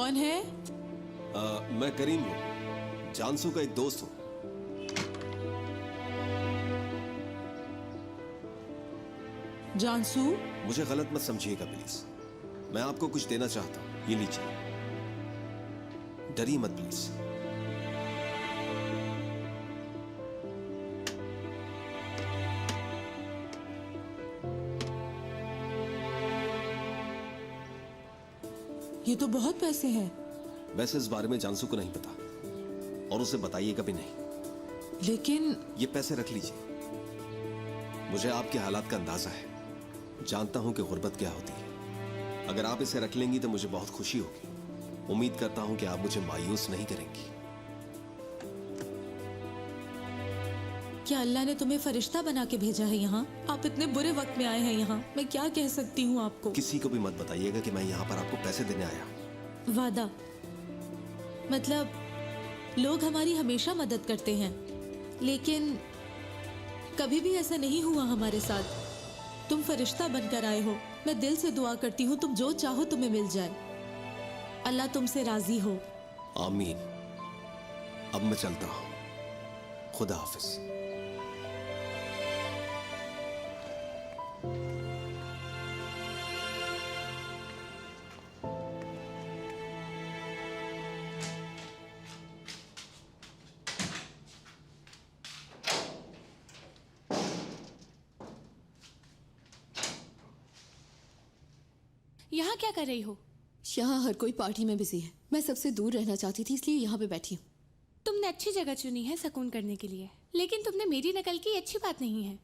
कौन है? मैं करीम हूँ, जानसू का एक दोस्त हूँ। जानसू? मुझे गलत मत समझिएगा प्लीज, मैं आपको कुछ देना चाहता हूँ, ये लीजिए। डरिए मत प्लीज। ये तो बहुत पैसे हैं। वैसे इस बारे में जानसू को नहीं पता और उसे बताइएगा भी नहीं। लेकिन ये पैसे रख लीजिए। मुझे आपके हालात का अंदाजा है, जानता हूं कि गुर्बत क्या होती है। अगर आप इसे रख लेंगी तो मुझे बहुत खुशी होगी। उम्मीद करता हूं कि आप मुझे मायूस नहीं करेंगी। क्या अल्लाह ने तुम्हें फरिश्ता बना के भेजा है यहाँ? आप इतने बुरे वक्त में आए हैं यहाँ, मैं क्या कह सकती हूँ आपको? किसी को भी मत बताइएगा कि मैं यहाँ पर आपको पैसे देने आया हूँ। वादा मतलब लोग हमारी हमेशा मदद करते हैं, लेकिन कभी भी ऐसा नहीं हुआ हमारे साथ। तुम फरिश्ता बनकर आए हो। मैं दिल से दुआ करती हूँ तुम जो चाहो तुम्हें मिल जाए। अल्लाह तुमसे राजी हो। आमीन। अब मैं चलता हूँ, खुदा हाफिज। यहाँ क्या कर रही हो? यहाँ हर कोई पार्टी में बिजी है। मैं सबसे दूर रहना चाहती थी, इसलिए यहाँ पे बैठी हूँ। तुमने अच्छी जगह चुनी है सुकून करने के लिए, लेकिन तुमने मेरी नकल की, अच्छी बात नहीं है।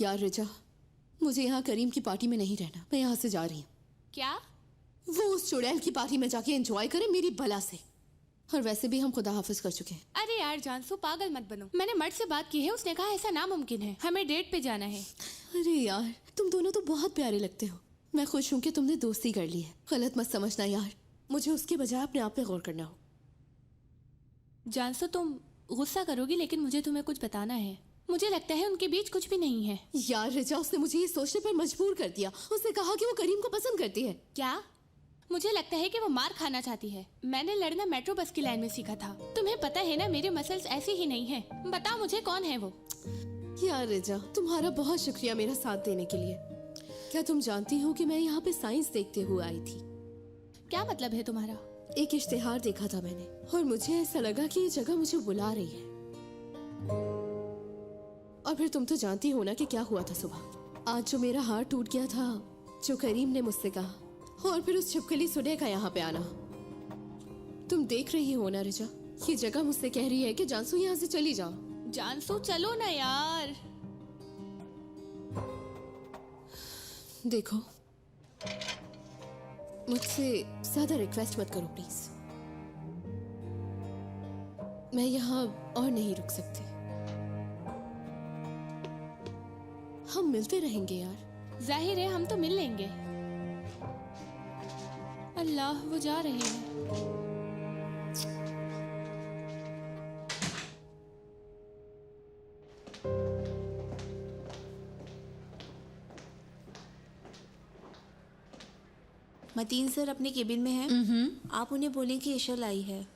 यार रिजा, मुझे यहाँ करीम की पार्टी में नहीं रहना। मैं यहाँ से जा रही हूँ। क्या? वो उस चुड़ैल की पार्टी में जाके एंजॉय करे मेरी भला से। और वैसे भी हम खुदा हाफिज कर चुके हैं। अरे यार जानसू, पागल मत बनो। मैंने मर्द से बात की है, उसने कहा ऐसा नामुमकिन है, हमें डेट पे जाना है। अरे यार, तुम दोनों तो बहुत प्यारे लगते हो। मैं खुश हूँ कि तुमने दोस्ती कर ली है। गलत मत समझना यार, मुझे उसके बजाय अपने आप पे गौर करना हो। जानसू, तुम गुस्सा करोगी, लेकिन मुझे तुम्हें कुछ बताना है। मुझे लगता है उनके बीच कुछ भी नहीं है। यार रिजा, उसने मुझे ये सोचने पर मजबूर कर दिया। उसने कहा कि वो करीम को पसंद करती है। क्या? मुझे लगता है कि वो मार खाना चाहती है। मैंने लड़ना मेट्रो बस की लाइन में सीखा था। तुम्हें पता है ना, मेरे मसल्स ऐसे ही नहीं हैं। बताओ मुझे कौन है वो? यार रिजा, तुम्हारा बहुत शुक्रिया मेरा साथ देने के लिए। क्या तुम जानती हो कि मैं यहाँ पे साइंस देखते हुए आई थी? क्या मतलब है तुम्हारा? एक इश्तिहार देखा था मैंने और मुझे ऐसा लगा कि ये जगह मुझे बुला रही है। और फिर तुम तो जानती हो ना कि क्या हुआ था सुबह। आज जो मेरा हार्ट टूट गया था, जो करीम ने मुझसे कहा, और फिर उस छिपकली सुने का यहाँ पे आना। तुम देख रही हो ना रिजा, ये जगह मुझसे कह रही है कि जानसू यहाँ से चली जाओ। जानसू चलो ना यार। देखो, मुझसे ज्यादा रिक्वेस्ट मत करो प्लीज। मैं यहाँ और नहीं रुक सकती। हम मिलते रहेंगे यार। जाहिर है हम तो मिल लेंगे। अल्लाह, वो जा रहे हैं। मतीन सर अपने केबिन में हैं। आप उन्हें बोलें कि ईशल आई है।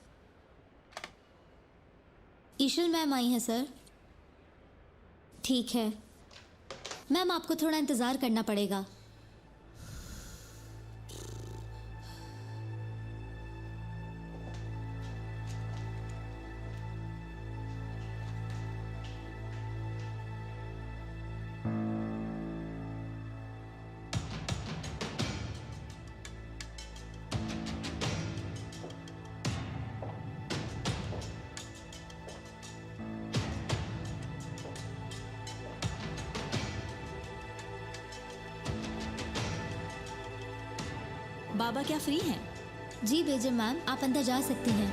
ईशल मैम आई हैं सर। ठीक है मैम, आपको थोड़ा इंतज़ार करना पड़ेगा। बाबा क्या फ्री हैं? जी बेगम मैम, आप अंदर जा सकती हैं।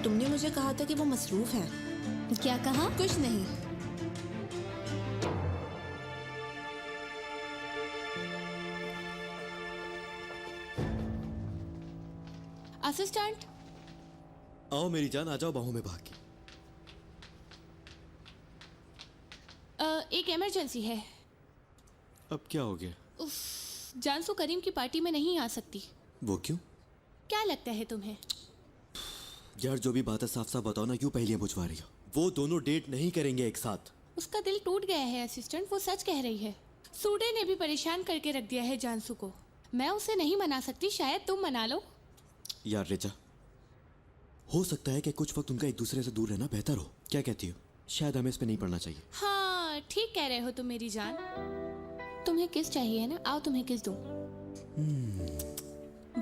तुमने मुझे कहा था कि वो मसरूफ हैं। क्या कहा? कुछ नहीं। असिस्टेंट, आओ मेरी जान, आ जाओ बाहों में भाग के। एक इमरजेंसी है। अब क्या हो गया? जानसू करीम की पार्टी में नहीं आ सकती। वो क्यों? क्या लगता है तुम्हें? यार जो भी बात है साफ साफ बताओ ना, क्यों पहेलियां बुझवा रही हो? वो दोनों डेट नहीं करेंगे एक साथ। उसका दिल टूट गया है असिस्टेंट, वो सच कह रही है। सूडे ने भी परेशान करके रख दिया है जानसू को। मैं उसे नहीं मना सकती, शायद तुम मना लो। यार रिचा, हो सकता है कि कुछ वक्त उनका एक दूसरे से दूर रहना बेहतर हो। क्या कहती हो? शायद हमें इस पे नहीं पड़ना चाहिए। हाँ ठीक कह रहे हो तुम मेरी जान। तुम्हें किस चाहिए ना? आओ तुम्हें किस दूं।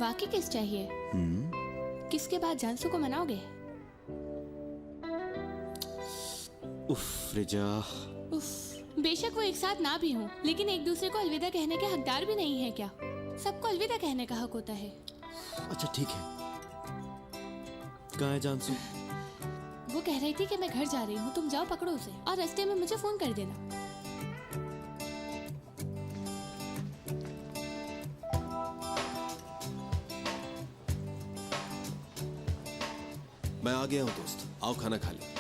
वाकई किस चाहिए? किसके बाद जानसू को मनाओगे? उफ रिचा। उफ, बेशक वो एक साथ ना भी हों, लेकिन एक दूसरे को अलविदा कहने के हकदार भी नहीं है क्या? सबको अलविदा कहने का हक होता है। अच्छा ठीक है, कहाँ है जानसू? वो कह रही थी कि मैं घर जा रही हूँ, तुम जाओ पकड़ो उसे और रास्ते में मुझे फोन कर देना। मैं आ गया हूँ दोस्त, आओ खाना खा ले।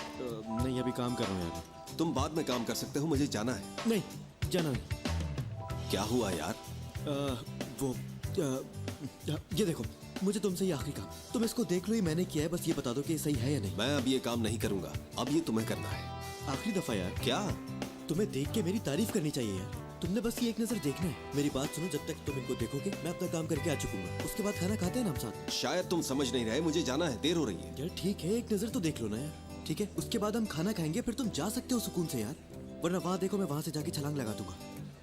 नहीं अभी काम कर रहा हूँ यार। तुम बाद में काम कर सकते हो, मुझे जाना है। नहीं जाना नहीं। क्या हुआ यार? ये देखो, मुझे तुमसे ये आखिरी काम, तुम इसको देख लो, ही मैंने किया है, बस ये बता दो कि ये सही है या नहीं। मैं अब ये काम नहीं करूंगा, अब ये तुम्हें करना है। आखिरी दफा यार। क्या? तुम्हें देख के मेरी तारीफ करनी चाहिए यार। तुमने बस ये एक नजर देखना है। मेरी बात सुनो, जब तक तुम इनको देखोगे मैं अपना काम करके आ चुकूंगा। उसके बाद खाना खाते हैं ना हम साथ। शायद तुम समझ नहीं रहे, मुझे जाना है, देर हो रही है। यार ठीक है, एक नजर तो देख लो ना यार। ठीक है, उसके बाद हम खाना खाएंगे, फिर तुम जा सकते हो सुकून से यार। वरना वहाँ देखो, मैं वहाँ से जाके छलांग लगा दूंगा।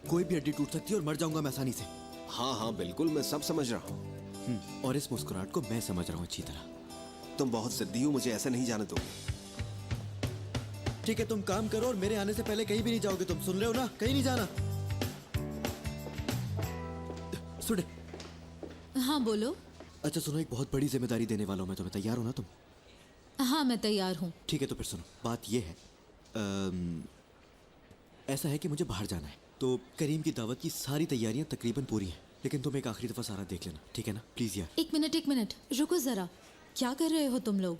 कोई भी हड्डी टूट सकती है और मर जाऊंगा मैं आसानी से। हाँ हाँ बिल्कुल, मैं सब समझ रहा हूँ। और इस मुस्कुराहट को मैं समझ रहा हूँ अच्छी तरह। तुम बहुत जिद्दी हो, मुझे ऐसे नहीं जाने दोगे। ठीक है, तुम काम करो और मेरे आने से पहले कहीं भी नहीं जाओगे। तुम सुन रहे हो ना? कहीं नहीं जाना। सुने। हाँ बोलो। अच्छा सुनो, एक बहुत बड़ी जिम्मेदारी देने वाला हूँ मैं तुम्हें। तैयार हो ना तुम? हाँ मैं तैयार हूँ। ठीक है तो फिर सुनो, बात ये है, ऐसा है कि मुझे बाहर जाना है, तो करीम की दावत की सारी तैयारियां तकरीबन पूरी हैं, लेकिन तुम एक आखिरी दफा सारा देख लेना, ठीक है ना? प्लीज यार। एक मिनट रुको जरा। क्या कर रहे हो तुम लोग?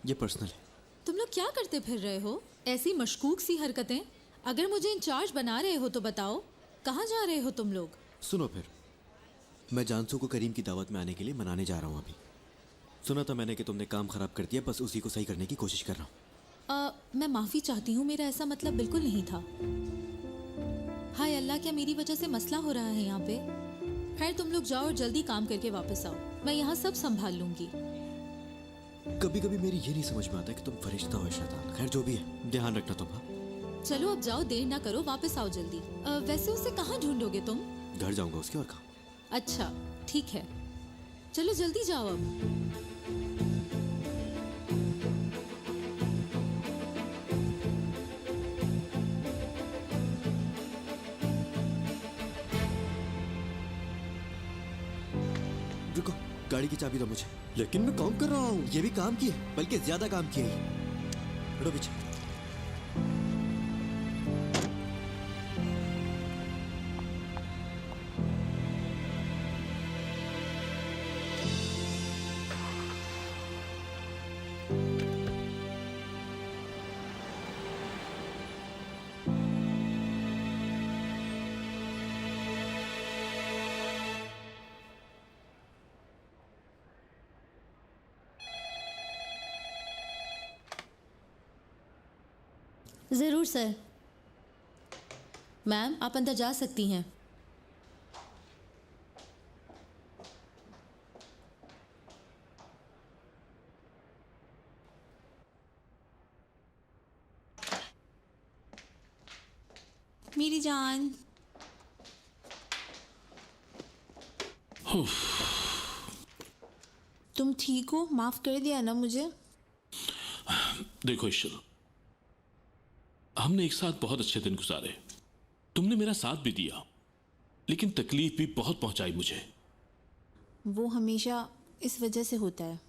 ये पर्सनल है। तुम लोग क्या करते फिर रहे हो? ऐसी मशकूक सी हरकतें। अगर मुझे इंचार्ज बना रहे हो तो बताओ, कहाँ जा रहे हो तुम लोग? सुनो फिर, मैं जानसू को करीम की दावत में आने के लिए मनाने जा रहा हूँ अभी। सुना था मैंने कि तुमने काम खराब कर दिया, बस उसी को सही करने की कोशिश कर रहा हूँ। मैं माफ़ी चाहती हूँ, मेरा ऐसा मतलब बिल्कुल नहीं था। हाय अल्लाह, क्या मेरी वजह से मसला हो रहा है यहाँ पे? खैर तुम लोग जाओ और जल्दी काम करके वापस आओ, मैं यहाँ सब संभाल लूँगी। कभी कभी मेरी ये नहीं समझ में आता कि तुम फरिश्ता हो या शैतान। खैर जो भी है, ध्यान रखना तुम। हाँ चलो अब जाओ, देर ना करो, वापस आओ जल्दी। वैसे उसे कहाँ ढूंढोगे तुम? घर जाऊंगा उसके, और कहाँ। अच्छा ठीक है, चलो जल्दी जाओ अब। रुको, गाड़ी की चाबी दो मुझे। लेकिन मैं काम कर रहा हूँ। ये भी काम की है, बल्कि ज्यादा काम की है। हटो पीछे। ज़रूर सर। मैम आप अंदर जा सकती हैं। मेरी जान। तुम ठीक हो? माफ कर दिया ना मुझे? देखो ईश्वर, हमने एक साथ बहुत अच्छे दिन गुजारे। तुमने मेरा साथ भी दिया, लेकिन तकलीफ भी बहुत पहुंचाई मुझे। वो हमेशा इस वजह से होता है।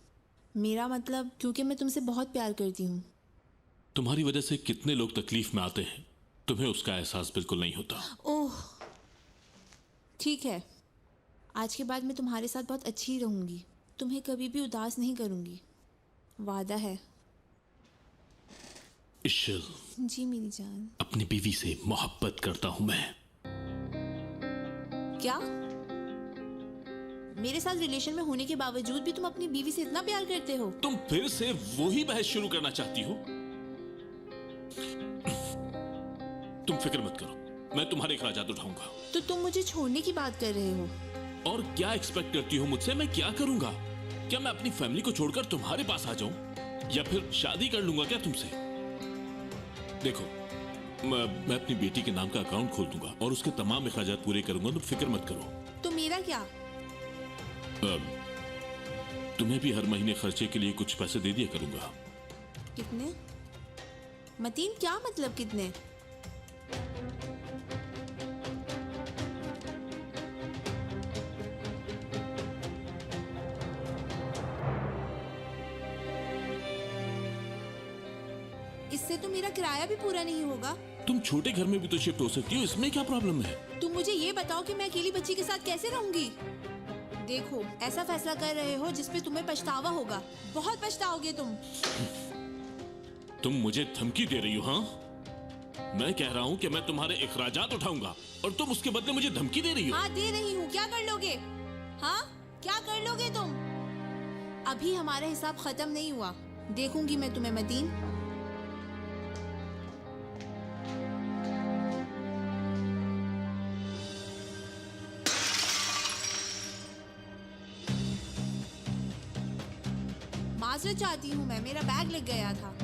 मेरा मतलब क्योंकि मैं तुमसे बहुत प्यार करती हूँ। तुम्हारी वजह से कितने लोग तकलीफ में आते हैं, तुम्हें उसका एहसास बिल्कुल नहीं होता। ओह ठीक है, आज के बाद मैं तुम्हारे साथ बहुत अच्छी रहूँगी। तुम्हें कभी भी उदास नहीं करूँगी, वादा है। इश्ल, जी मेरी जान। अपनी बीवी से मोहब्बत करता हूं मैं। क्या? मेरे साथ रिलेशन में होने के बावजूद भी तुम अपनी बीवी से इतना प्यार करते हो? तुम फिर से वही बहस शुरू करना चाहती हो? तुम फिक्र मत करो, मैं तुम्हारे अखराजात उठाऊंगा। तो तुम मुझे छोड़ने की बात कर रहे हो? और क्या एक्सपेक्ट करती हो मुझसे? मैं क्या करूंगा? क्या मैं अपनी फैमिली को छोड़कर तुम्हारे पास आ जाऊं, या फिर शादी कर लूंगा क्या तुमसे? देखो, मैं अपनी बेटी के नाम का अकाउंट खोल दूंगा और उसके तमाम अखराजात पूरे करूंगा, तुम फिक्र मत करो। तो मेरा क्या? तुम्हें भी हर महीने खर्चे के लिए कुछ पैसे दे दिया करूंगा। कितने? मतीन, क्या मतलब कितने? इससे तो मेरा किराया भी पूरा नहीं होगा। तुम छोटे घर में भी तो शिफ्ट हो सकती हो, इसमें क्या प्रॉब्लम है? तुम मुझे ये बताओ कि मैं अकेली बच्ची के साथ कैसे रहूंगी? देखो, ऐसा फैसला कर रहे हो जिसपे तुम्हें पछतावा होगा। बहुत पछताओगे तुम। तुम मुझे धमकी दे रही हो? हाँ, मैं कह रहा हूँ कि मैं तुम्हारे अखराजात उठाऊंगा और तुम उसके बदले मुझे धमकी दे रही हो। हाँ, दे रही हूँ। क्या कर लोगे? हाँ, क्या कर लोगे तुम? अभी हमारा हिसाब खत्म नहीं हुआ। देखूंगी मैं तुम्हें मतीन। माजरत चाहती हूँ मैं, मेरा बैग लग गया था।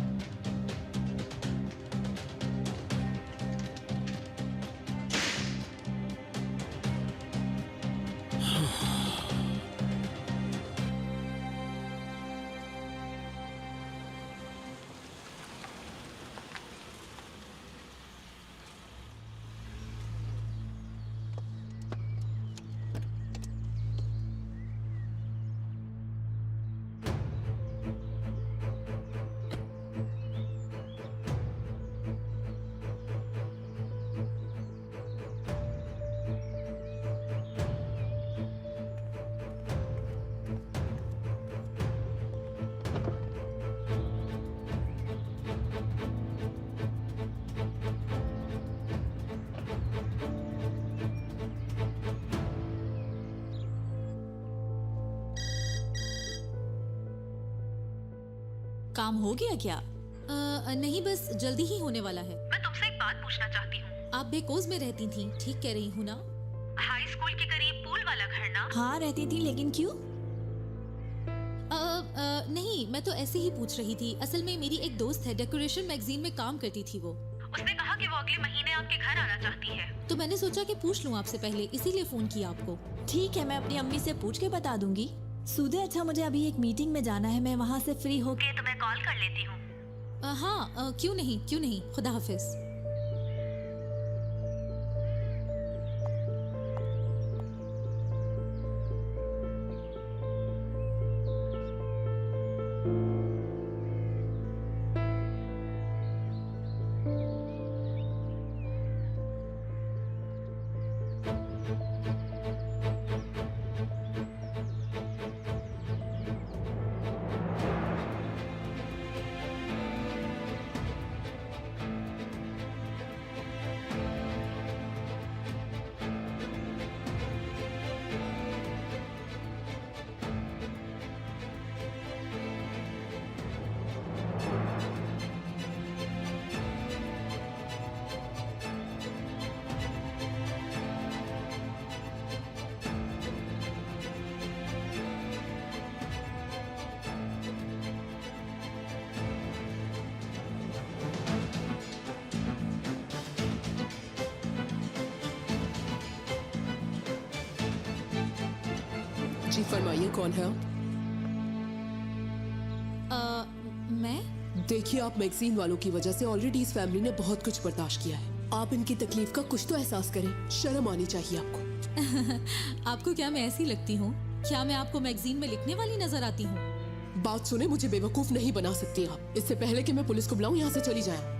काम हो गया क्या? नहीं, बस जल्दी ही होने वाला है। मैं तुमसे एक बात पूछना चाहती हूँ। आप बेकोज में रहती थी, ठीक कह रही हूँ ना? हाई स्कूल के करीब पूल वाला घर ना? हाँ, रहती थी, लेकिन क्यों? नहीं, मैं तो ऐसे ही पूछ रही थी। असल में मेरी एक दोस्त है, डेकोरेशन मैगजीन में काम करती थी वो। उसने कहा कि वो अगले महीने आपके घर आना चाहती है। तो मैंने सोचा कि पूछ लूँ आपसे पहले, इसीलिए फोन किया आपको। ठीक है, मैं अपनी अम्मी से पूछ के बता दूंगी। सूदे, अच्छा मुझे अभी एक मीटिंग में जाना है, मैं वहाँ से फ्री हो कि तुम्हें कॉल कर लेती हूँ। हाँ, क्यों नहीं। खुदा हाफिज। जी फरमाइए, कौन है आप? मैं? देखिए, आप मैगजीन वालों की वजह से ऑलरेडी इस फैमिली ने बहुत कुछ बर्दाश्त किया है। आप इनकी तकलीफ का कुछ तो एहसास करें। शर्म आनी चाहिए आपको। आपको क्या मैं ऐसी लगती हूँ? क्या मैं आपको मैगजीन में लिखने वाली नजर आती हूँ? बात सुने, मुझे बेवकूफ नहीं बना सकती आप। इससे पहले कि मैं पुलिस को बुलाऊं, यहाँ से चली जाए।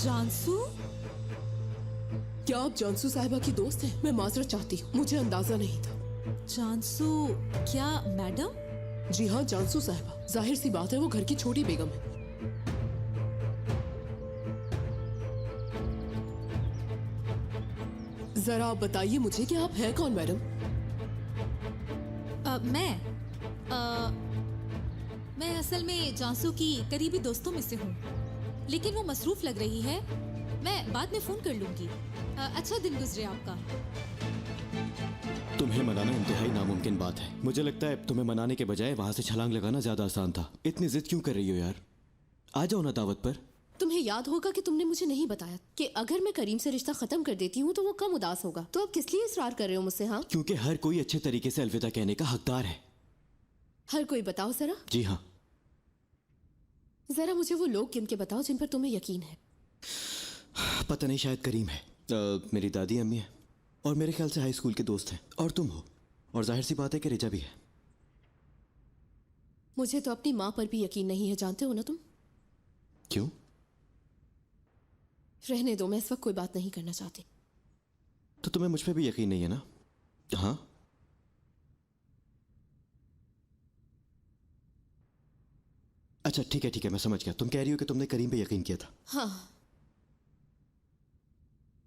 जानसू? क्या आप जानसू साहिबा की दोस्त हैं? मैं माजरत चाहती हूँ, मुझे अंदाजा नहीं था। जानसू क्या मैडम? जी हाँ जानसू साहिबा, जाहिर सी बात है वो घर की छोटी बेगम है। जरा आप बताइए मुझे कि आप हैं कौन मैडम? मैं असल में जांसू की करीबी दोस्तों में से हूँ, लेकिन वो मसरूफ लग रही है। मैं बाद में फोन कर लूंगी। अच्छा दिन गुजरे आपका। तुम्हें मनाना इंतहाई नामुमकिन बात है। मुझे लगता है तुम्हें मनाने के बजाय वहां से छलांग लगाना ज्यादा आसान था। इतनी जिद क्यों कर रही हो यार? आ जाओ ना दावत पर। तुम्हें याद होगा कि तुमने मुझे नहीं बताया कि अगर मैं करीम से रिश्ता खत्म कर देती हूँ तो वो कम उदास होगा। तो अब किस लिए इसरार कर रहे हो मुझसे? हाँ, क्योंकि हर कोई अच्छे तरीके से अलविदा कहने का हकदार है। हर कोई बताओ जरा। जी हाँ। जरा मुझे वो लोग गिन के बताओ जिन पर तुम्हें यकीन है। पता नहीं, शायद करीम है, मेरी दादी अम्मी है, और मेरे ख्याल से हाई स्कूल के दोस्त हैं, और तुम हो, और जाहिर सी बात है कि रिजा भी है। मुझे तो अपनी माँ पर भी यकीन नहीं है, जानते हो ना तुम। क्यों? रहने दो, मैं इस वक्त कोई बात नहीं करना चाहती। तो तुम्हें मुझ पर भी यकीन नहीं है ना? हाँ। अच्छा ठीक है, मैं समझ गया। तुम कह रही हो कि तुमने करीम पे यकीन किया था। हाँ,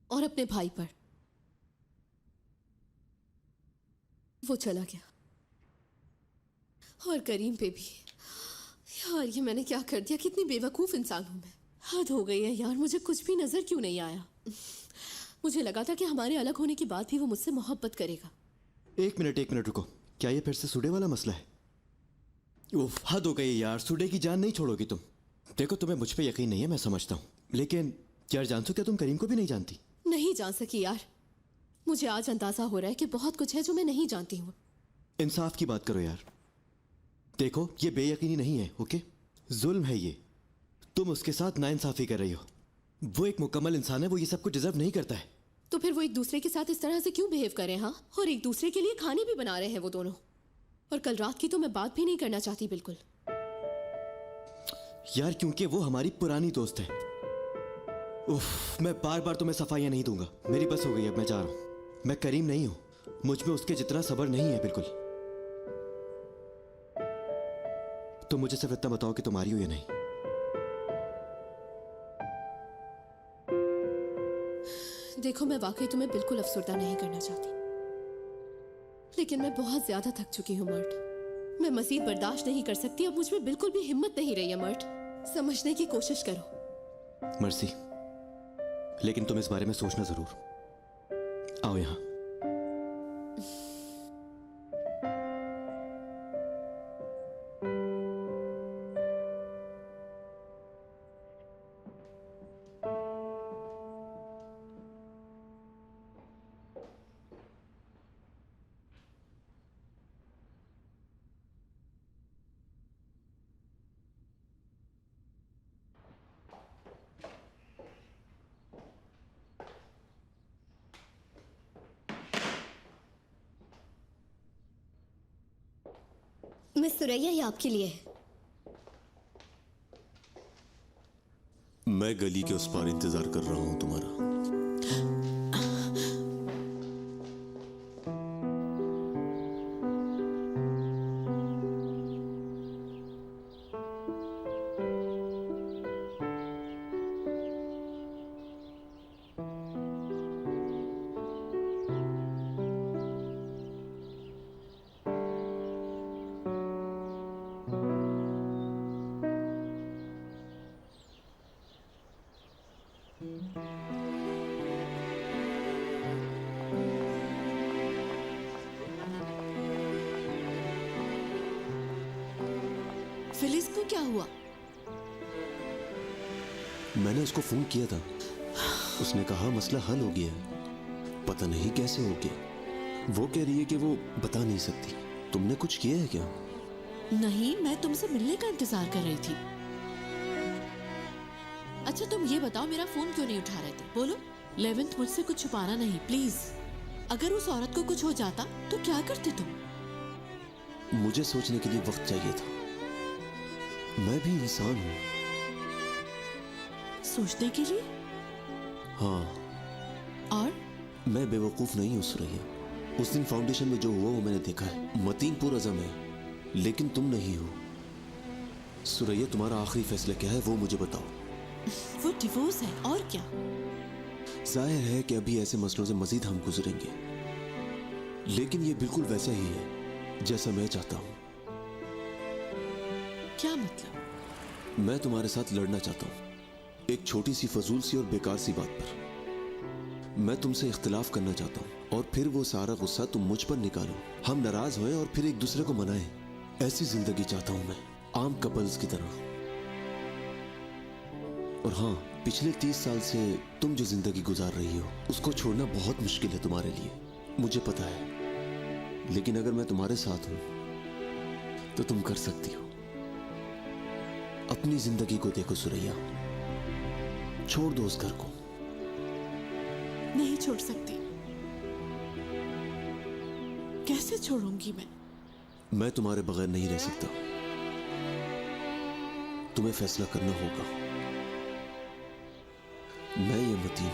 और अपने भाई पर। वो चला गया, और करीम पे भी। यार ये मैंने क्या कर दिया? कितनी बेवकूफ इंसान हूं मैं। हद हो गई है यार, मुझे कुछ भी नजर क्यों नहीं आया? मुझे लगा था कि हमारे अलग होने के बाद भी वो मुझसे मोहब्बत करेगा। एक मिनट रुको। क्या ये फिर से सुडे वाला मसला है? उफ, हद हो गई यार। सुडे की जान नहीं छोड़ोगी तुम। देखो तुम्हें मुझ पे यकीन नहीं है, मैं समझता हूँ, लेकिन यार जानसू, क्या तुम करीम को भी नहीं जानती? नहीं जान सकी यार। मुझे आज अंदाजा हो रहा है कि बहुत कुछ है जो मैं नहीं जानती हूँ। इंसाफ की बात करो यार। देखो ये बेयकीनी नहीं है, ओके? जुल्म है ये। तुम उसके साथ नाइंसाफी कर रही हो। वो एक मुकम्मल इंसान है, वो ये सब कुछ डिजर्व नहीं करता है। तो फिर वो एक दूसरे के साथ इस तरह से क्यों बिहेव करें? हाँ, और एक दूसरे के लिए खाने भी बना रहे हैं वो दोनों। और कल रात की तो मैं बात भी नहीं करना चाहती बिल्कुल। यार क्योंकि वो हमारी पुरानी दोस्त है। उफ, मैं बार बार तुम्हें सफाइयां नहीं दूंगा। मेरी बस हो गई, अब मैं जा रहा हूं। मैं करीम नहीं हूं, मुझ में उसके जितना सब्र नहीं है बिल्कुल। तुम मुझे सिर्फ इतना बताओ कि तुम आ रही हो या नहीं। देखो मैं वाकई तुम्हें बिल्कुल अफसरदा नहीं करना चाहती, लेकिन मैं बहुत ज्यादा थक चुकी हूँ मर्ट। मैं मजीद बर्दाश्त नहीं कर सकती। अब मुझ में बिल्कुल भी हिम्मत नहीं रही है मर्ट। समझने की कोशिश करो। मर्सी, लेकिन तुम इस बारे में सोचना जरूर। आओ यहां। मिस सुरैया, ये आपके लिए है। मैं गली के उस पार इंतजार कर रहा हूं तुम्हारा। फिलिस को क्या हुआ? मैंने उसको फोन किया था, उसने कहा मसला हल हो गया है। पता नहीं कैसे हो गया। वो कह रही है कि वो बता नहीं सकती। तुमने कुछ किया है क्या? नहीं, मैं तुमसे मिलने का इंतजार कर रही थी। अच्छा तुम ये बताओ, मेरा फोन क्यों नहीं उठा रहे थे? बोलो। लेवेंथ, मुझसे कुछ छुपाना नहीं प्लीज। अगर उस औरत को कुछ हो जाता तो क्या करते तुम? मुझे सोचने के लिए वक्त चाहिए था। मैं भी इंसान हूं। सोचने के लिए? हाँ। और? मैं बेवकूफ नहीं हूं सुरैया। उस दिन फाउंडेशन में जो हुआ वो मैंने देखा है। मतीन पुरअज़म है, लेकिन तुम नहीं हो। सुरैया, तुम्हारा आखिरी फैसला क्या है वो मुझे बताओ। वो डिवोर्स है और क्या। जाहिर है कि अभी ऐसे मसलों से मजीद हम गुजरेंगे, लेकिन ये बिल्कुल वैसा ही है जैसा मैं चाहता हूं। क्या मतलब? मैं तुम्हारे साथ लड़ना चाहता हूं एक छोटी सी फजूल सी और बेकार सी बात पर। मैं तुमसे इख्तिलाफ करना चाहता हूं और फिर वो सारा गुस्सा तुम मुझ पर निकालो, हम नाराज होएं और फिर एक दूसरे को मनाएं। ऐसी जिंदगी चाहता हूं मैं, आम कपल्स की तरह। और हाँ, पिछले 30 साल से तुम जो जिंदगी गुजार रही हो उसको छोड़ना बहुत मुश्किल है तुम्हारे लिए, मुझे पता है। लेकिन अगर मैं तुम्हारे साथ हूं तो तुम कर सकती हो। अपनी जिंदगी को देखो सुरैया, छोड़ दो उस घर को। नहीं छोड़ सकती। कैसे छोड़ूंगी मैं तुम्हारे बगैर नहीं रह सकता। तुम्हें फैसला करना होगा, मैं या मतीन।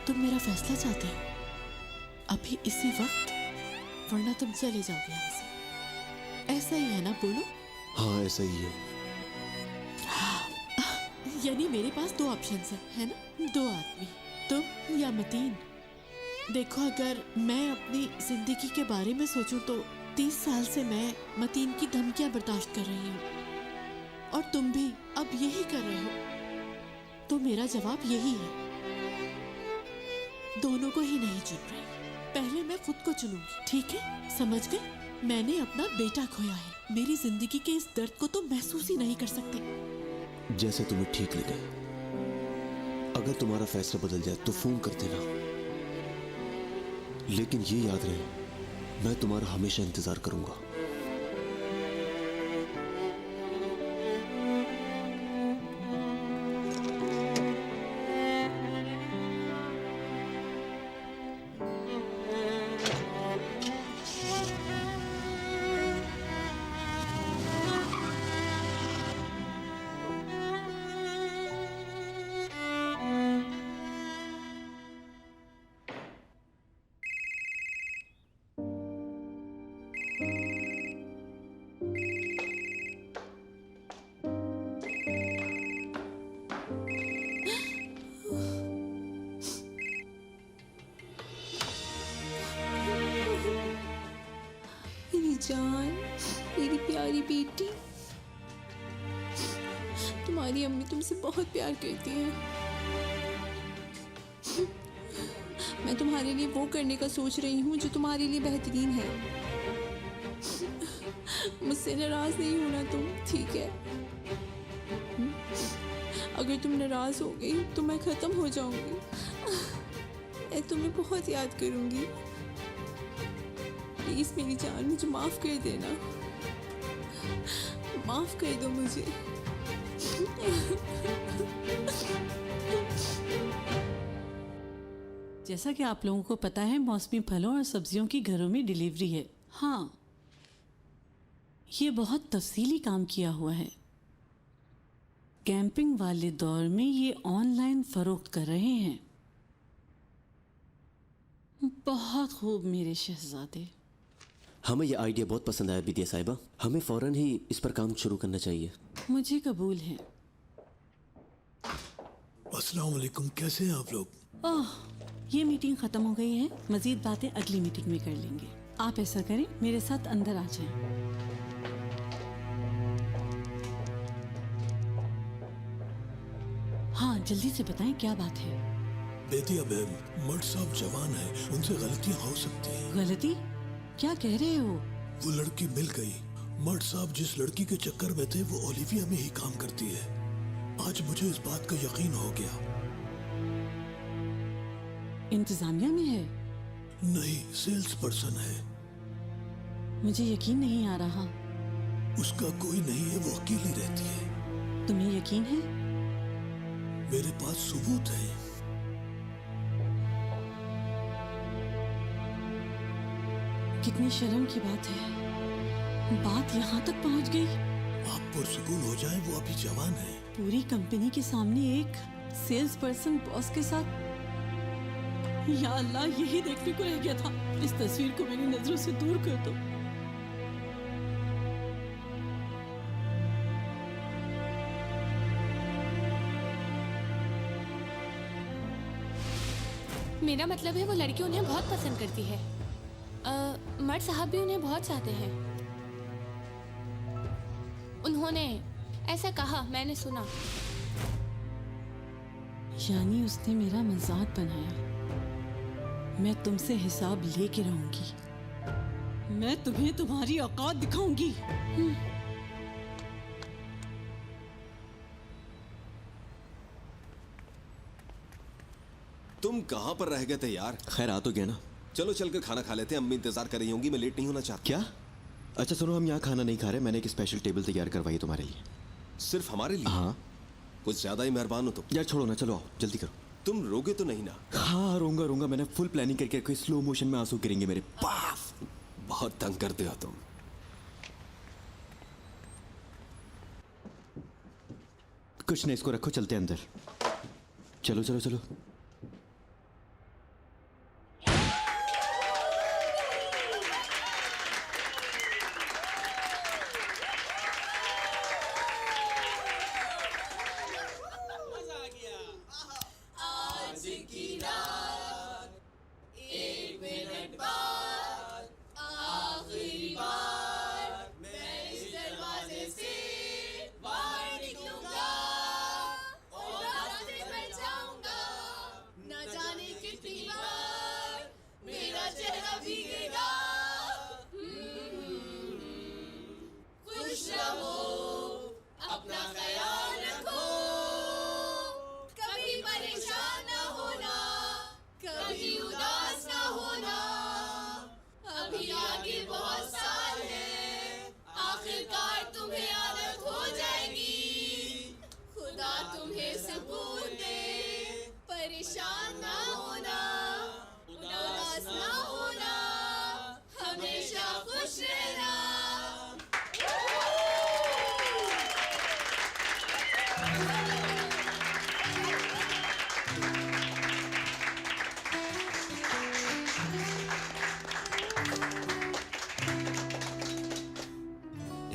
तुम मेरा फैसला चाहते हो अभी इसी वक्त, वरना तुम चले जाओगे यहाँ से। ऐसा ही है ना? बोलो। हाँ, ऐसा ही है। यानी मेरे पास 2 ऑप्शंस है ना? 2 आदमी, तुम या मतीन। देखो, अगर मैं अपनी जिंदगी के बारे में सोचूं तो 30 साल से मैं मतीन की धमकियां बर्दाश्त कर रही हूँ और तुम भी अब यही कर रहे हो। तो मेरा जवाब यही है, दोनों को ही नहीं चुन रही। पहले मैं खुद को चुनूंगी, ठीक है? समझ गए? मैंने अपना बेटा खोया है। मेरी जिंदगी के इस दर्द को तो महसूस ही नहीं कर सकते। जैसे तुम्हें ठीक लगे। अगर तुम्हारा फैसला बदल जाए तो फोन कर देना, लेकिन ये याद रहे मैं तुम्हारा हमेशा इंतजार करूंगा। जान, मेरी प्यारी बेटी, तुम्हारी अम्मी तुमसे बहुत प्यार करती है। मैं तुम्हारे लिए वो करने का सोच रही हूँ जो तुम्हारे लिए बेहतरीन है। मुझसे नाराज नहीं होना तुम, ठीक है? अगर तुम नाराज हो गई तो मैं खत्म हो जाऊंगी। मैं तुम्हें बहुत याद करूंगी। प्लीज मेरी जान, मुझे माफ कर देना, माफ कर दो मुझे। जैसा कि आप लोगों को पता है, मौसमी फलों और सब्जियों की घरों में डिलीवरी है। हाँ, ये बहुत तफसीली काम किया हुआ है। कैंपिंग वाले दौर में ये ऑनलाइन फरोख्त कर रहे हैं। बहुत खूब मेरे शहजादे। हमें ये आइडिया बहुत पसंद आया बिदिया साहिबा, हमें फौरन ही इस पर काम शुरू करना चाहिए। मुझे कबूल है। अस्सलाम वालेकुम, कैसे हैं आप लोग? ओह, ये मीटिंग खत्म हो गई है, मजीद बातें अगली मीटिंग में कर लेंगे। आप ऐसा करें, मेरे साथ अंदर आ जाएं। हाँ, जल्दी से बताएं क्या बात है। बेतिया बहन, मर्द साहब जवान है, उनसे गलतियां हो सकती हैं। गलती? क्या कह रहे हो? वो लड़की मिल गई। मर्द साहब जिस लड़की के चक्कर में थे वो ओलिविया में ही काम करती है। आज मुझे इस बात का यकीन हो गया। इंतजामिया में है? नहीं, सेल्स पर्सन है। मुझे यकीन नहीं आ रहा। उसका कोई नहीं है, वो अकेली रहती है। तुम्हें यकीन है? मेरे पास सबूत है। कितनी शर्म की बात है, बात यहाँ तक पहुँच गई। आप पुरसुकून हो जाए, वो अभी जवान है। पूरी कंपनी के सामने एक सेल्स पर्सन बॉस के साथ, या अल्लाह, यही देखने को रह गया था। इस तस्वीर को मेरी नजरों से दूर कर दो। मेरा मतलब है वो लड़की उन्हें बहुत पसंद करती है। मर्द साहब भी उन्हें बहुत चाहते हैं। उन्होंने ऐसा कहा, मैंने सुना। यानी उसने मेरा मजाक बनाया। मैं तुमसे हिसाब लेके रहूंगी। मैं तुम्हें तुम्हारी औकात दिखाऊंगी। तुम कहाँ पर रह गए थे यार? खैर आ तो गया ना। चलो चलकर खाना खा लेते हैं, अम्मी इंतजार कर रही होंगी, मैं लेट नहीं होना चाहता। क्या? अच्छा सुनो, हम यहाँ खाना नहीं खा रहे। मैंने एक स्पेशल टेबल तैयार करवाई है तुम्हारे लिए। सिर्फ हमारे लिए? हाँ। कुछ ज्यादा ही मेहरबान हो तुम। यार छोड़ो ना, चलो आओ जल्दी करो। तुम रोगे तो नहीं ना? हाँ रोऊंगा। मैंने फुल प्लानिंग करके रखी, स्लो मोशन में आंसू गिरेंगे मेरे। बहुत तंग करते हो तुम। कुछ नहीं, इसको रखो, चलते हैं अंदर। चलो चलो चलो।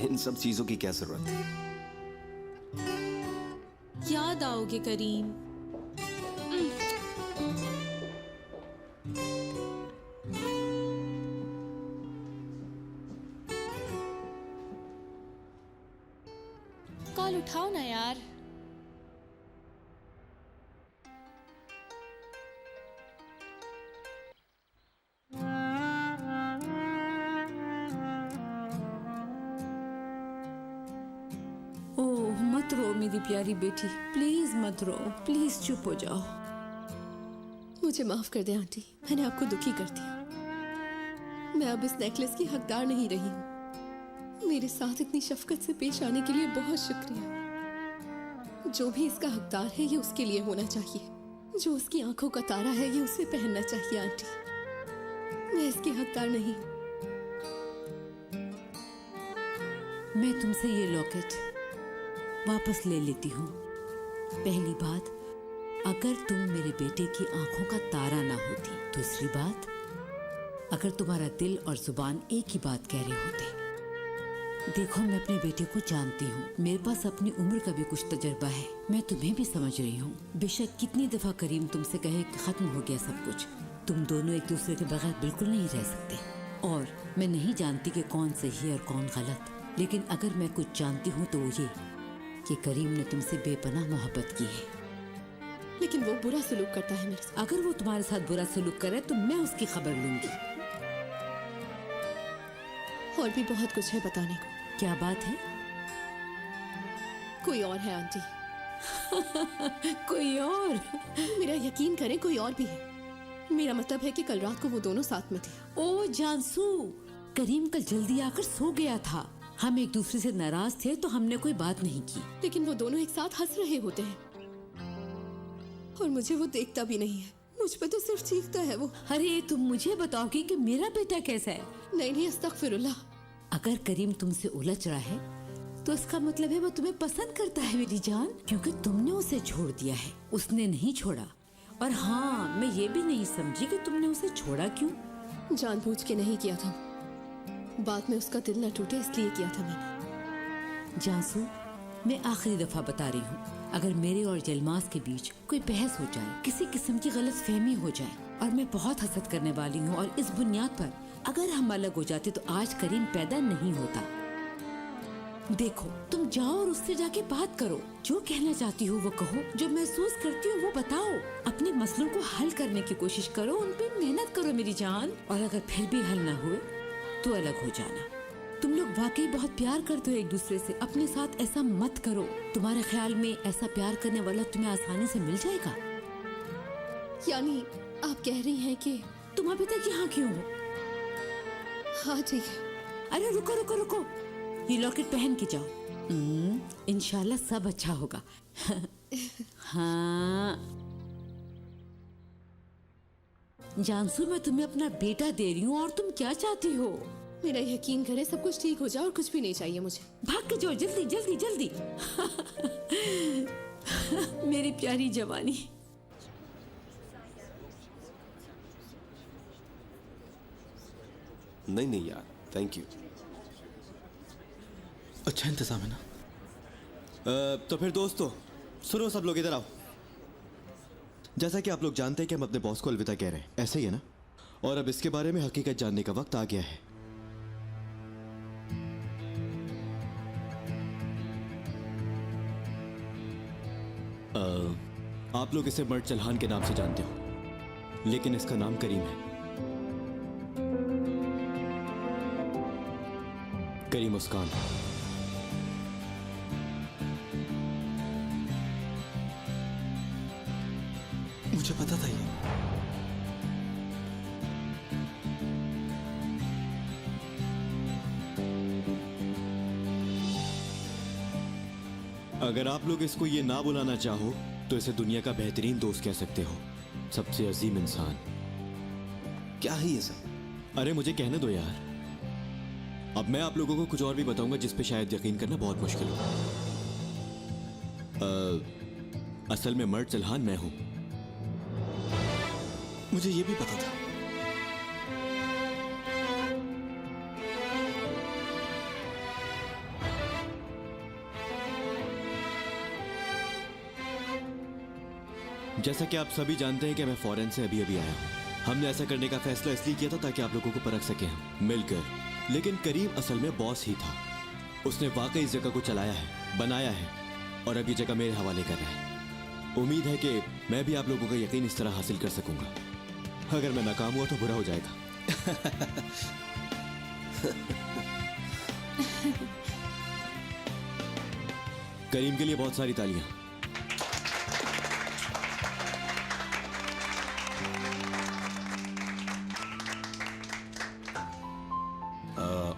इन सब चीजों की क्या जरूरत है? याद आओगे करीम? कॉल उठाओ ना यार। ओह मत रो मेरी प्यारी बेटी, प्लीज मत रो, प्लीज चुप हो जाओ। मुझे माफ कर दे आंटी, मैंने आपको दुखी कर दिया। मैं अब इस नेकलेस की हकदार नहीं रही हूँ। मेरे साथ इतनी शफकत से पेश आने के लिए बहुत शुक्रिया। जो भी इसका हकदार है ये उसके लिए होना चाहिए। जो उसकी आंखों का तारा है ये उसे पहनना चाहिए आंटी। मैं इसकी हकदार नहीं। मैं तुमसे ये लॉकेट वापस ले लेती हूँ। पहली बात, अगर तुम मेरे बेटे की आंखों का तारा ना होती। दूसरी बात, अगर तुम्हारा दिल और जुबान एक ही बात कह रहे होते। देखो मैं अपने बेटे को जानती हूँ, मेरे पास अपनी उम्र का भी कुछ तजर्बा है। मैं तुम्हें भी समझ रही हूँ। बेशक कितनी दफा करीम तुमसे कहे कि खत्म हो गया सब कुछ, तुम दोनों एक दूसरे के बगैर बिल्कुल नहीं रह सकते। और मैं नहीं जानती कि कौन सही और कौन गलत, लेकिन अगर मैं कुछ जानती हूँ तो वो ये कि करीम ने तुमसे बेपनाह मोहब्बत की है। लेकिन वो बुरा सलूक करता है मेरे साथ। अगर वो तुम्हारे साथ बुरा सलूक करे तो मैं उसकी खबर लूंगी। और भी बहुत कुछ है बताने को। क्या बात है? कोई और है आंटी। कोई और? मेरा यकीन करें, कोई और भी है। मेरा मतलब है कि कल रात को वो दोनों साथ में थे। ओ जानसू, करीम कल जल्दी आकर सो गया था। हम एक दूसरे से नाराज थे तो हमने कोई बात नहीं की। लेकिन वो दोनों एक साथ हंस रहे होते हैं और मुझे वो देखता भी नहीं है। मुझ पे तो सिर्फ चीखता है वो। अरे तुम मुझे बताओगी कि मेरा बेटा कैसा है? नहीं, अस्तगफिरुल्लाह। अगर करीम तुमसे उलझ रहा है तो इसका मतलब है वो तुम्हें पसंद करता है मेरी जान, क्योंकि तुमने उसे छोड़ दिया है, उसने नहीं छोड़ा। और हाँ, मैं ये भी नहीं समझी कि तुमने उसे छोड़ा क्यों। जानबूझ के नहीं किया था, बाद में उसका दिल न टूटे इसलिए किया था मैंने। जानसू, मैं आखिरी दफा बता रही हूँ, अगर मेरे और जलमास के बीच कोई बहस हो जाए, किसी किस्म की गलत फहमी हो जाए, और मैं बहुत हसद करने वाली हूँ, और इस बुनियाद पर अगर हम अलग हो जाते तो आज करीम पैदा नहीं होता। देखो, तुम जाओ और उससे जाके बात करो, जो कहना चाहती हो वो कहो, जो महसूस करती हो वो बताओ, अपने मसलों को हल करने की कोशिश करो, उन पे मेहनत करो मेरी जान। और अगर फिर भी हल ना हुए तो अलग हो जाना। तुम लोग वाकई बहुत प्यार करते हो एक दूसरे से, अपने साथ ऐसा मत करो। तुम्हारे ख्याल में ऐसा प्यार करने वाला तुम्हें आसानी से मिल जाएगा? यानी आप कह रही हैं कि तुम अभी तक यहाँ क्यों हो? हाँ ठीक है। अरे रुको रुको रुको, ये लॉकेट पहन के जाओ, इंशाल्लाह सब अच्छा होगा। हाँ जानसू, मैं तुम्हें अपना बेटा दे रही हूँ और तुम क्या चाहती हो? मेरा यकीन करे सब कुछ ठीक हो जाए और कुछ भी नहीं चाहिए मुझे। भाग के जाओ, जल्दी जल्दी जल्दी। मेरी प्यारी जवानी। नहीं नहीं यार, थैंक यू। अच्छा इंतजाम है ना? तो फिर दोस्तों सुनो, सब लोग इधर आओ। जैसा कि आप लोग जानते हैं कि हम अपने बॉस को अलविदा कह रहे हैं, ऐसे ही है ना? और अब इसके बारे में हकीकत जानने का वक्त आ गया है। आप लोग इसे मर्द चल्हान के नाम से जानते हो, लेकिन इसका नाम करीम है। करीम मुस्कान। मुझे पता था ये। अगर आप लोग इसको ये ना बुलाना चाहो तो इसे दुनिया का बेहतरीन दोस्त कह सकते हो, सबसे अजीम इंसान। क्या है ये सब? अरे मुझे कहने दो यार। अब मैं आप लोगों को कुछ और भी बताऊंगा जिस पे शायद यकीन करना बहुत मुश्किल हो। असल में मर्द चल्हान मैं हूं। मुझे ये भी पता था। जैसा कि आप सभी जानते हैं कि मैं फॉरेन से अभी अभी आया हूं। हमने ऐसा करने का फैसला इसलिए किया था ताकि आप लोगों को परख सके हम मिलकर। लेकिन करीम असल में बॉस ही था। उसने वाकई इस जगह को चलाया है, बनाया है, और अब ये जगह मेरे हवाले कर रहा है। उम्मीद है कि मैं भी आप लोगों का यकीन इस तरह हासिल कर सकूंगा। अगर मैं नाकाम हुआ तो बुरा हो जाएगा। करीम के लिए बहुत सारी तालियां।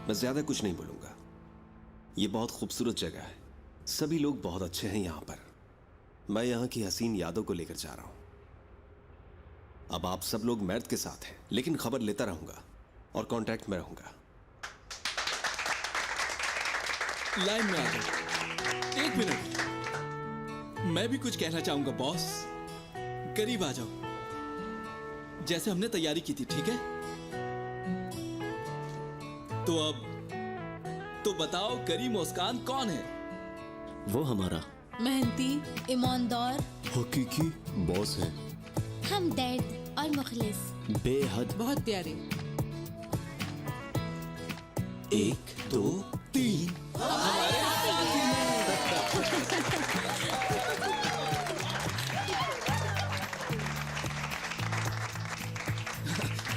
मैं ज्यादा कुछ नहीं बोलूंगा। ये बहुत खूबसूरत जगह है, सभी लोग बहुत अच्छे हैं यहाँ पर। मैं यहाँ की हसीन यादों को लेकर जा रहा हूं। अब आप सब लोग मैर्द के साथ हैं, लेकिन खबर लेता रहूंगा और कांटेक्ट में रहूंगा। लाइन में आ जाओ। एक मिनट, मैं भी कुछ कहना चाहूंगा बॉस। करीब आ जाओ, जैसे हमने तैयारी की थी, ठीक है? तो अब तो बताओ, करीम मुस्कान कौन है? वो हमारा मेहनती, ईमानदार, हकीकी बॉस है। हमदर्द और मुखलिस, बेहद बहुत प्यारे। 1 2 3।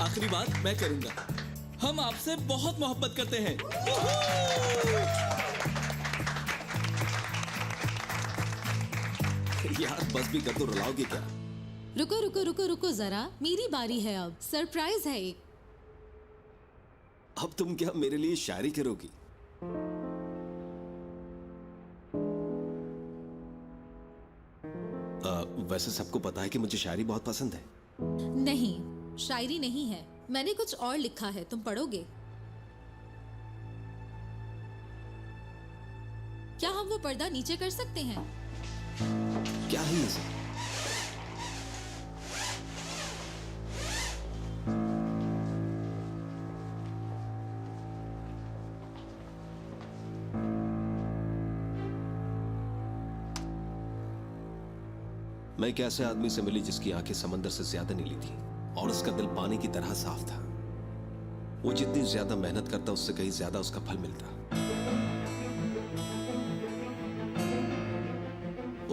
आखिरी बात मैं करूंगा, हम आपसे बहुत मोहब्बत करते हैं। यार बस भी कर दो, रुलाओगे क्या? रुको रुको रुको रुको जरा, मेरी बारी है अब। सरप्राइज है एक। अब तुम क्या मेरे लिए शायरी करोगी? वैसे सबको पता है कि मुझे शायरी बहुत पसंद है। नहीं, शायरी नहीं है, मैंने कुछ और लिखा है, तुम पढ़ोगे? क्या हम वो पर्दा नीचे कर सकते हैं? क्या है ये सब? मैं एक ऐसे आदमी से मिली जिसकी आंखें समंदर से ज्यादा नीली थी और उसका दिल पानी की तरह साफ था। वो जितनी ज्यादा मेहनत करता उससे कहीं ज्यादा उसका फल मिलता।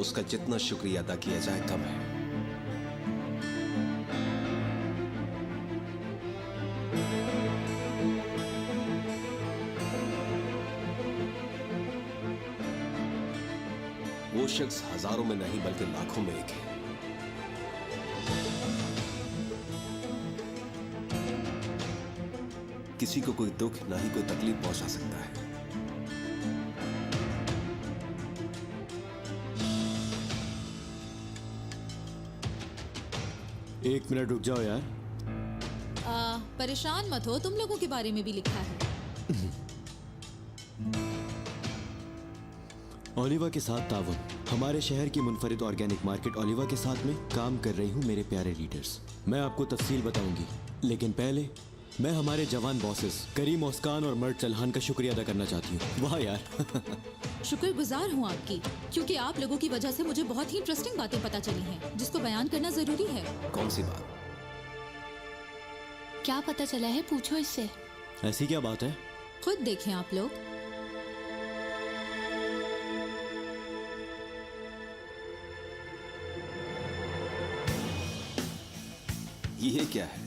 उसका जितना शुक्रिया अदा किया जाए कम है। वो शख्स हजारों में नहीं बल्कि लाखों में एक है। किसी को कोई दुख ना ही कोई तकलीफ पहुंचा सकता है। एक मिनट रुक जाओ यार। परेशान मत हो, तुम लोगों के बारे में भी लिखा है। ओलिवा के साथ ताउन। हमारे शहर की मुनफरिद ऑर्गेनिक मार्केट ओलिवा के साथ में काम कर रही हूँ मेरे प्यारे रीडर्स। मैं आपको तफसील बताऊंगी, लेकिन पहले मैं हमारे जवान बॉसेस करीम ओस्कान और मर्द चल्हान का शुक्रिया अदा करना चाहती हूँ। वाह यार। शुक्रगुजार हूँ आपकी, क्योंकि आप लोगों की वजह से मुझे बहुत ही इंटरेस्टिंग बातें पता चली हैं, जिसको बयान करना जरूरी है। कौन सी बात? क्या पता चला है, पूछो इससे। ऐसी क्या बात है? खुद देखें आप लोग। ये क्या है?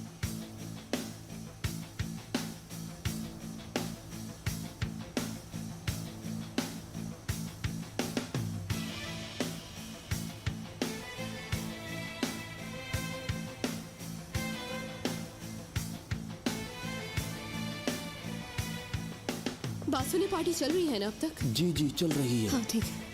बासुनी पार्टी चल रही है ना अब तक? जी जी चल रही है। हाँ ठीक है।